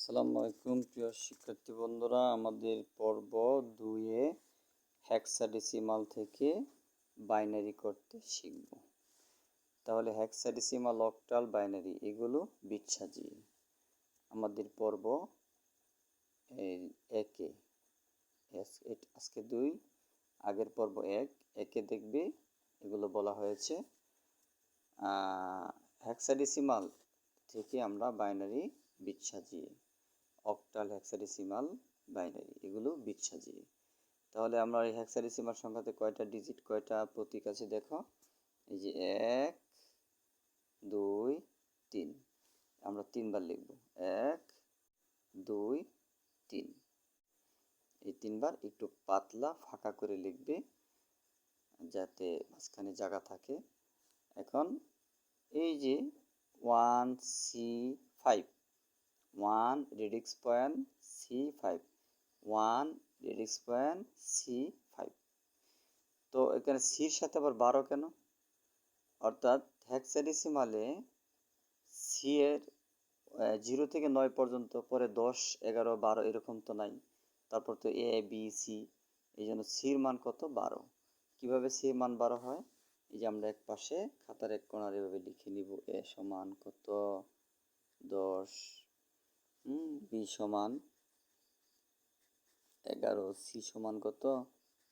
আসসালামু আলাইকুম প্রিয় শিক্ষার্থী বন্ধুরা, আমাদের পর্ব 2-এ হেক্সাডেসিমাল থেকে বাইনারি করতে শিখব। তাহলে হেক্সাডেসিমাল, অক্টাল, বাইনারি এগুলো বিট সাজিয়ে আমাদের পর্ব একে, আজকে 2, আগের পর্ব একে দেখবে। এগুলো বলা হয়েছে হেক্সাডেসিমাল থেকে আমরা বাইনারি বিট সাজিয়ে, অক্টাল, হেক্সাডেসিমাল, বাইনারি এগুলো বিট সাজিয়ে। তাহলে আমরা এই হেক্সাডেসিমাল সংখ্যাতে কয়টা ডিজিট, কয়টা প্রতীক আছে দেখো। এই যে 1, 2, 3, আমরা 3বার লিখব। 1, 2, 3, এই 3বার একটু পাতলা ফাঁকা করে লিখবে যাতে মাঝখানে জায়গা থাকে। এখন এই যে 1C5, 1 radix point C5, 1 radix point C5। তো এখানে সির সাথে আবার 12 কেন? অর্থাৎ হেক্সাডেসিমালে সি এর 0 থেকে 9 পর্যন্ত, পরে 10, 11, 12 এরকম তো নাই। তারপর তো এ বি সি, এই জন্য সির মান কত? 12। কিভাবে সির মান 12 হয়? এই যে আমরা এক পাশে খাতার এক কোণার এভাবে লিখে নিব। এ সমান কত? 10, বি সমান 11, সি সমান কত?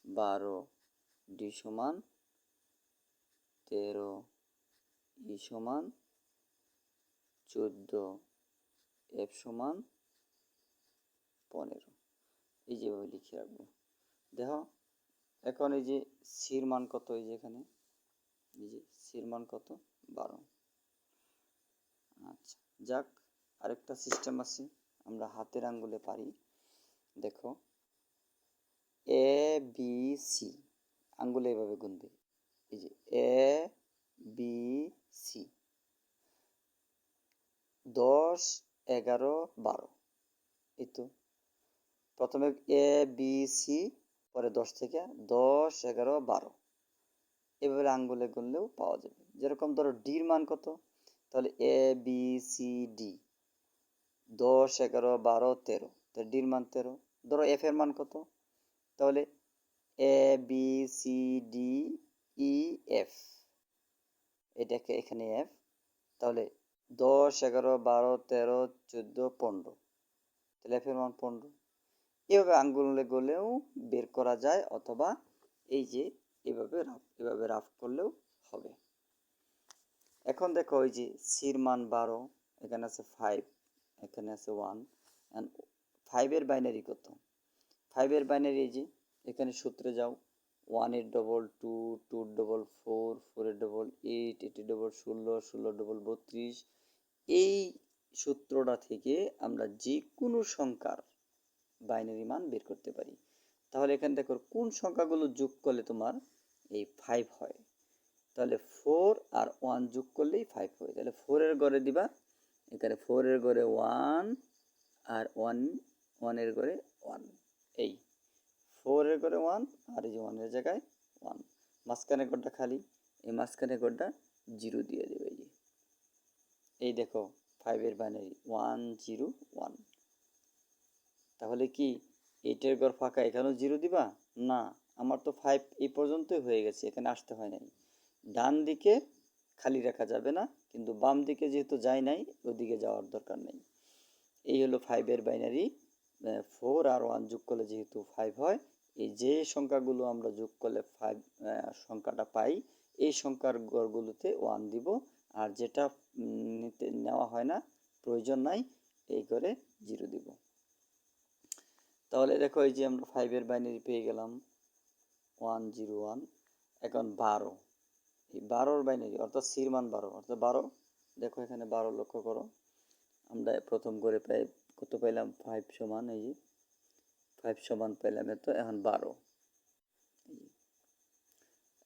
12, ডি সমান 13, ই সমান 14, এফ সমান 15। এই যেভাবে লিখে রাখবো। দেখো এখন এই যে সির মান কত? এই যে এখানে এই যে সির মান কত? 12। আচ্ছা, যাক, আরেকটা সিস্টেম আছে, আমরা হাতের আঙ্গুলে পারি। দেখো এ বি সি, আঙ্গুলে এভাবে গুনবে। এই যে এ বি সি, 10, 11, 12, এই তো প্রথমে এ বি সি, পরে 10 থেকে 10, 11, 12 এভাবে আঙ্গুলে গুনলেও পাওয়া যাবে। যেরকম ধরো ডির মান কত? তাহলে এ বি সি ডি, 10, 11, 12, 13, তাহলে ডির মান 13। ধরো এফ এর মান কত? তাহলে A B C D E F, এটাকে এখানে এফ, তাহলে 10, 11, 12, 13, 14, 15, তাহলে এফ এর মান 15। এভাবে আঙ্গুলে গলেও বের করা যায়, অথবা এই যে এভাবে রাফ করলেও হবে। এখন দেখো ওই যে সির মান 12, এখানে আছে 5, এখানে আছে 1, অ্যান্ড 5-এর বাইনারি কত? 5-এর বাইনারি এই যে এখানে সূত্রে যাও, 1-এর ডবল 2, 2-এর ডবল 4, 4-এর ডবল 8, 8-এর ডবল 16, 16-এর ডবল 32। এই সূত্রটা থেকে আমরা যে কোনো সংখ্যার বাইনারি মান বের করতে পারি। তাহলে এখানে দেখো কোন সংখ্যাগুলো যোগ করলে তোমার এই 5 হয়। তাহলে 4 আর 1 যোগ করলেই 5 হয়। তাহলে 4-এর ঘরে দিবা, এখানে 4-এর ঘরে 1, আর 1-এর ঘরে 1। এই 4-এর ঘরে 1, আর এই যে 1-এর জায়গায় 1, মাঝখানে ঘরটা খালি, এই মাঝখানে ঘরটা 0 দিয়ে দেবে। এই দেখো 5-এর বাইনারি 1, 0, 1। তাহলে কি 8-এর ঘর ফাঁকা, এখানেও 0 দিবা? না, আমার তো 5 এই পর্যন্তই হয়ে গেছে, এখানে আসতে হয় নাই। ডান দিকে খালি রাখা যাবে না, কিন্তু বাম দিকে যেহেতু যায় নাই, ওদিকে যাওয়ার দরকার নেই। এই হলো 5-এর বাইনারি। 4 আর 1 যোগ করলে যেহেতু 5 হয়, এই যে সংখ্যাগুলো আমরা যোগ করলে 5 সংখ্যাটা পাই, এই সংখ্যার ঘরগুলোতে 1 দিব, আর যেটা নেওয়া হয় না, প্রয়োজন নাই, এই করে 0 দিব। তাহলে দেখো এই যে আমরা 5-এর বাইনারি পেয়ে গেলাম 1, 0, 1। এখন 12, এই 12-র বাইনারি অর্থাৎ সির মান 12, অর্থাৎ 12। দেখো এখানে 12 লক্ষ্য করো, আমরা প্রথম করে পাই কত পাইলাম? 5 সমান, এই যে 5 সমান পেলাম এত। এখন 12,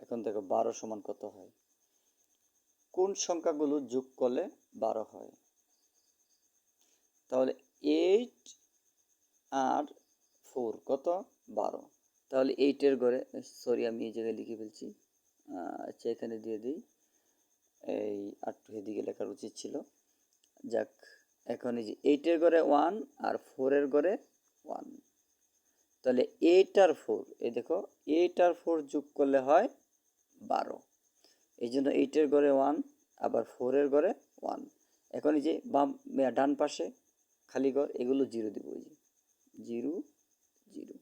এখন দেখো 12 সমান কত হয়? কোন সংখ্যাগুলো যোগ করলে 12 হয়? তাহলে 8 আর 4 কত? 12। তাহলে 8-এর ঘরে, সরি আমি এই জায়গায় লিখে ফেলছি, আচ্ছা এখানে দিয়ে দিই, এই আর এদিকে লেখার উচিত ছিল। যাক, এখন এই যে 8-এর ঘরে 1 আর 4-এর ঘরে 1, তাহলে 8 আর 4, এই দেখো 8 আর 4 যোগ করলে হয় 12। এই জন্য 8-এর ঘরে 1 আবার 4-এর ঘরে 1। এখন এই যে ডান পাশে খালি ঘর, এগুলো 0 দিব, এই যে 0 0,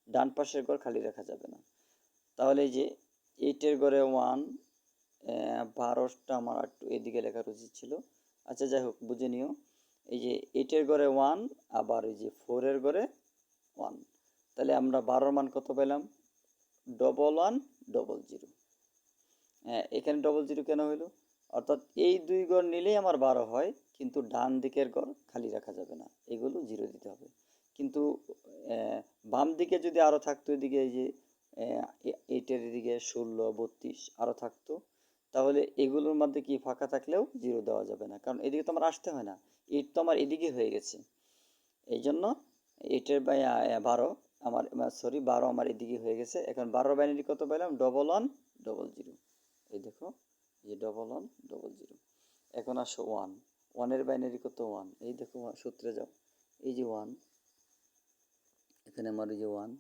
ডান পাশের ঘর খালি রাখা যাবে না। তাহলে এই যে 8-এর ঘরে 1, 12টা আমার একটু এদিকে লেখার উচিত ছিল, আচ্ছা যাই হোক বুঝে নিও। এই যে 8-এর ঘরে 1 আবার এই যে 4-এর ঘরে 1, তাহলে আমরা 12-র মান কত পেলাম? 1110। হ্যাঁ, এখানে 00 কেন হইলো? অর্থাৎ এই দুই ঘর নিলেই আমার 12 হয়, কিন্তু ডান দিকের ঘর খালি রাখা যাবে না, এগুলো 0 দিতে হবে। কিন্তু বাম দিকে যদি আরও থাকতো, এদিকে এই যে 8-এর এদিকে 16 32 আরও থাকতো, তাহলে এগুলোর মধ্যে কি ফাঁকা থাকলেও 0 দেওয়া যাবে না, কারণ এদিকে তো আমার আসতে হয় না, 8 তো আমার এদিকে হয়ে গেছে। এই জন্য 8-এর 12 আমার, সরি 12 আমার এদিকে হয়ে গেছে। এখন 12 বাইনারি কত পেলাম? 1110। এই দেখো, এই 1110। এখন আসো 1, 1-এর বাইনারি কত? 1। এই দেখো সূত্রে যাও, এই যে 1, এখানে আমার এই যে 1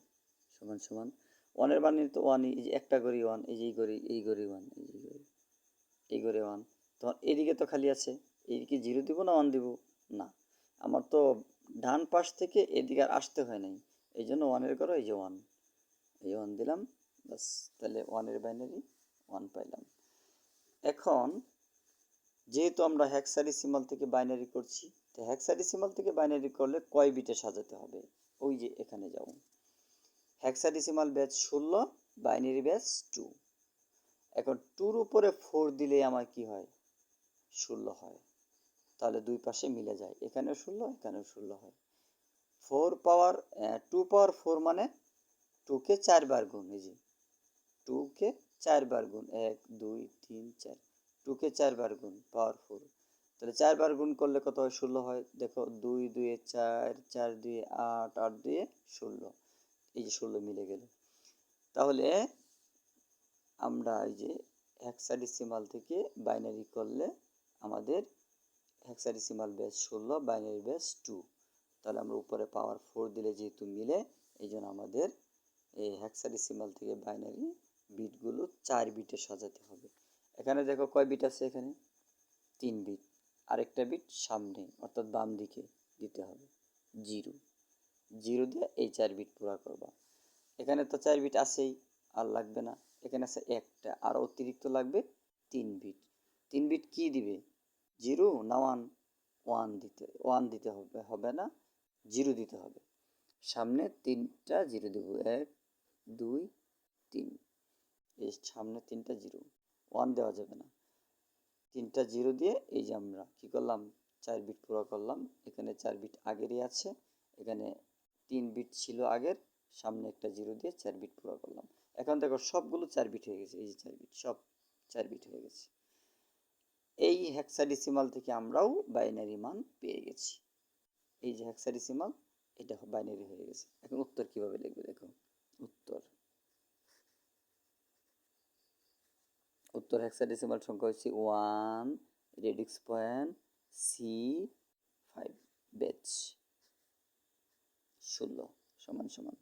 সমান সমান 1-এর বাইনারি তো 1, এই যে একটা ঘড়ি 1, এই যে এই ঘড়ি 1, এই যে এই ঘড়ি 1, তখন এদিকে তো খালি আছে, এইদিকে 0 দিব না 1 দিব? না, আমার তো ডান পাশ থেকে এদিকে আর আসতে হয় নাই, এই জন্য 1-এর ঘরে এই যে 1, এই 1 দিলাম, বাস। তাহলে 1-এর বাইনারি 1 পাইলাম। এখন যেহেতু আমরা হেক্সাডেসিমাল থেকে বাইনারি করছি, তো হেক্সাডেসিমাল থেকে বাইনারি করলে কয় বিটে সাজাতে হবে? ওই যে এখানে যাও, হেক্সাডেসিমাল বেস 16, বাইনারি বেস 2। এখন 2-র উপরে 4 দিলে আমার কি হয়? 16 হয়। তাহলে দুই পাশে মিলে যায়, এখানেও 16 এখানেও 16 হয়। 4 পাওয়ার 2 পাওয়ার 4 মানে 2-কে 4 বার গুণ, এই যে 2-কে 4 বার গুণ, 1 2 3 4, 2-কে 4 বার গুণ পাওয়ার 4, তাহলে 4 বার গুণ করলে কত হয়? 16 হয়। দেখো 2 2 4, 4 2 8, 8 2 16, এই যে 16 মিলে গেল। তাহলে আমরা এই যে হেক্সাডেসিমাল থেকে বাইনারি করলে আমাদের হেক্সাডেসিমাল বেস 16, বাইনারি বেস 2, তাহলে আমরা উপরে পাওয়ার 4 দিলে যেহেতু মিলে, এই জন্য আমাদের এই হেক্সাডেসিমাল থেকে বাইনারি বিটগুলো 4 বিটে সাজাতে হবে। এখানে দেখো কয় বিট আছে? এখানে 3 বিট, আরেকটা বিট সামনে অর্থাৎ বাম দিকে দিতে হবে 0, 0 দিয়ে এই 4 বিট পুরা করবা। এখানে তো 4 বিট আছেই, আর লাগবে না। এখানে আছে একটা, আর অতিরিক্ত লাগবে 3 বিট। 3 বিট কি দিবে? 0 না 1? 1 দিতে হবে, হবে না, 0 দিতে হবে। সামনে 3টা 0 দেব, 1 2 3, এই সামনে 3টা 0, 1 দেওয়া যাবে না। 3টা 0 দিয়ে এই যে আমরা কি করলাম? 4 বিট পুরো করলাম। এখানে 4 বিট আগেরই আছে, এখানে 3 বিট ছিল আগের, সামনে একটা 0 দিয়ে 4 বিট পুরো করলাম। এখন দেখো সবগুলো 4 বিট হয়ে গেছে, এই যে 4 বিট, সব 4 বিট হয়ে গেছে। এই হেক্সাডেসিমাল থেকে আমরাও বাইনারি মান পেয়ে গেছি। এই যে হেক্সাডেসিমাল, এটা বাইনারি হয়ে গেছে। এখন উত্তর কিভাবে লিখবে দেখো। উত্তর হেক্সাডেসিমাল সংখ্যা হচ্ছে 1, রেডিক্স পয়েন্ট C5, বেচ 16 সমান সমান,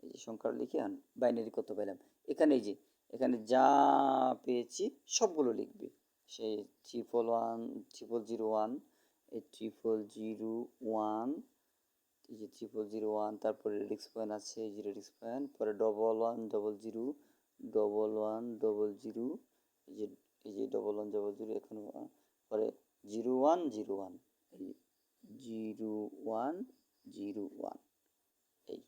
এই যে সংখ্যা লিখে আন বাইনারি কত পেলাম। এখানে এই যে এখানে যা পেয়েছি সবগুলো লিখবে, সেই 30001, এই 3001, এই যে 3001, তারপরে রেডিক্স পয়েন্ট আছে, এই যে রেডিক্স পয়েন্ট, পরে 1110, 1100, এই যে 1100, এখন পরে 0101, এই 0101, এই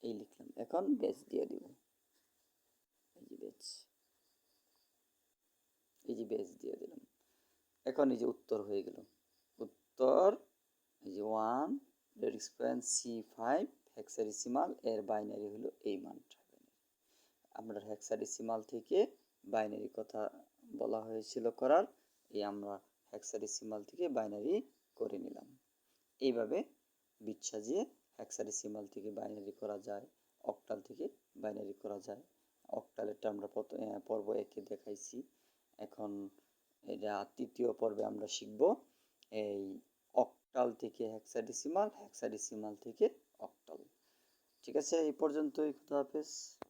এই লিখলাম। এখন বেচ দিয়ে দিব, এই যে বেচ, এই যে বেচ দিয়ে দিলাম। এখন এই যে উত্তর হয়ে গেল। উত্তর এই যে 1, রেডিক্স পয়েন্ট C5, হেক্সাডেসিমাল, এর বাইনারি হলো এই মানটা। আমরা হেক্সাডেসিমাল থেকে বাইনারি কথা বলা হয়েছিল করার, এই আমরা হেক্সাডেসিমাল থেকে বাইনারি করে নিলাম। এইভাবে বিট সাজিয়ে হেক্সাডেসিমাল থেকে বাইনারি করা যায়, অক্টাল থেকে বাইনারি করা যায়। অক্টালেরটা আমরা পর্ব 1-এ দেখাইছি। এখন এটা তৃতীয় পর্বে আমরা শিখব এই অক্টাল থেকে হেক্সাডেসিমাল, হেক্সাডেসিমাল থেকে অক্টাল। ঠিক আছে, এই পর্যন্তই। খুদা হাফেজ।